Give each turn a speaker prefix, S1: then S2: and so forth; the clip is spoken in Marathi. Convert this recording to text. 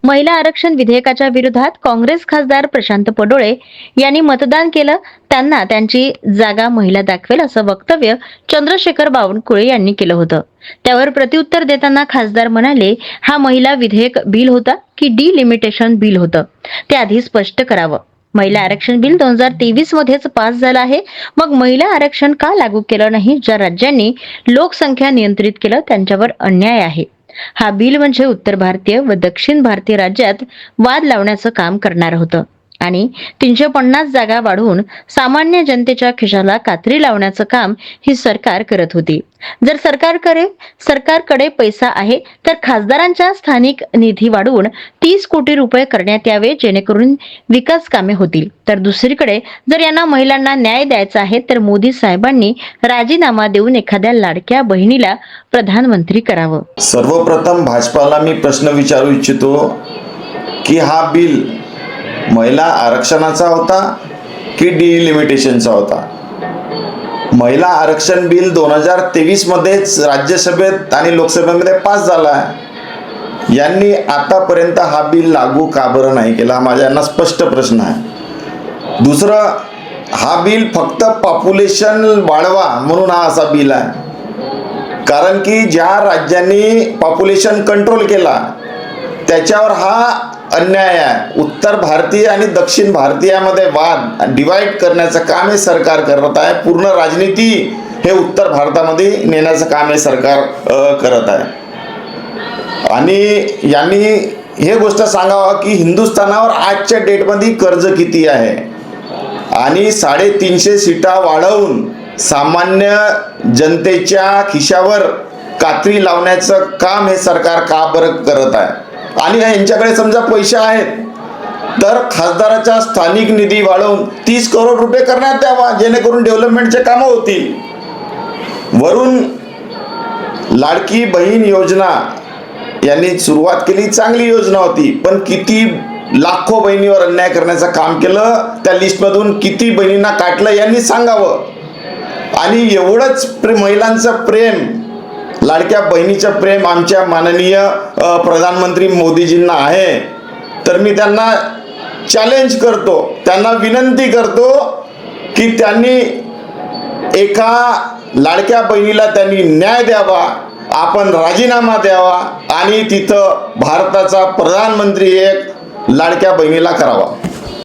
S1: महिला आरक्षण विधेयकाच्या विरोधात काँग्रेस खासदार प्रशांत पडोळे यांनी मतदान केलं, त्यांना त्यांची जागा महिला दाखवेल असं वक्तव्य चंद्रशेखर बावनकुळे यांनी केलं होतं. त्यावर प्रत्युत्तर देताना खासदार म्हणाले, हा महिला विधेयक बिल होता की डिलिमिटेशन बिल होतं, ते आधी स्पष्ट करावं. महिला आरक्षण बिल 2023 मध्येच पास झालं आहे. मग महिला आरक्षण का लागू केलं नाही? ज्या राज्यांनी लोकसंख्या नियंत्रित केलं त्यांच्यावर अन्याय आहे. हा बिल म्हणजे उत्तर भारतीय व दक्षिण भारतीय राज्यात वाद लावण्याचं काम करणार होतं आणि 350 जागा वाढवून सामान्य जनतेच्या खिशाला कात्री लावण्याचं काम ही सरकार करत होती. जर सरकारकडे पैसा आहे तर खासदारांच्या स्थानिक निधी वाढवून 30 कोटी रुपये करण्यात यावे, जेणेकरून विकास कामे होतील. तर दुसरीकडे जर यांना महिलांना न्याय द्यायचा आहे तर मोदी साहेबांनी राजीनामा देऊन एखाद्या लाडक्या बहिणीला प्रधानमंत्री करावं.
S2: सर्वप्रथम भाजपाला मी प्रश्न विचारू इच्छितो की हा बिल महिला आरक्षणाचा होता की डिलिमिटेशनचा होता. महिला आरक्षण बिल 2023 मध्येच राज्यसभेत आणि लोकसभेमध्ये पास झाला आहे. यांनी आतापर्यंत हा बिल लागू का बरं नाही केला, माझ्यांना स्पष्ट प्रश्न आहे. दुसरं, हा बिल फक्त पॉप्युलेशन वाढवा म्हणून हा असा बिल आहे. कारण की ज्या राज्यांनी पॉप्युलेशन कंट्रोल केला त्याच्यावर हा अन्याय आहे. उत्तर भारतीय आणि दक्षिण भारतीयामध्ये वाद डिवाइड करण्याचं काम हे सरकार करत आहे. पूर्ण राजनीती हे उत्तर भारतामध्ये नेण्याचं काम हे सरकार करत आहे. आणि यांनी हे गोष्ट सांगावं की हिंदुस्थानावर आजच्या डेटमध्ये कर्ज किती आहे आणि 350 सीटा वाढवून सामान्य जनतेच्या खिशावर कात्री लावण्याचं काम हे सरकार का बरं करत आहे. आणि यांच्याकडे समजा पैसे आहेत तर खासदाराच्या स्थानिक निधी वाढवून 30 करोड रुपये करण्यात यावा, जेणेकरून डेव्हलपमेंटचे कामं होतील. वरून लाडकी बहीण योजना यांनी सुरुवात केली, चांगली योजना होती, पण किती लाखो बहिणीवर अन्याय करण्याचं काम केलं, त्या लिस्टमधून किती बहिणींना काढलं यांनी सांगावं. आणि एवढंच महिलांचं प्रेम, लाडक्या बहिणीचं प्रेम आमच्या माननीय प्रधानमंत्री मोदीजींना आहे, तर मी त्यांना चॅलेंज करतो, त्यांना विनंती करतो की त्यांनी एका लाडक्या बहिणीला त्यांनी न्याय द्यावा, आपण राजीनामा द्यावा आणि तिथं भारताचा प्रधानमंत्री एक लाडक्या बहिणीला करावा.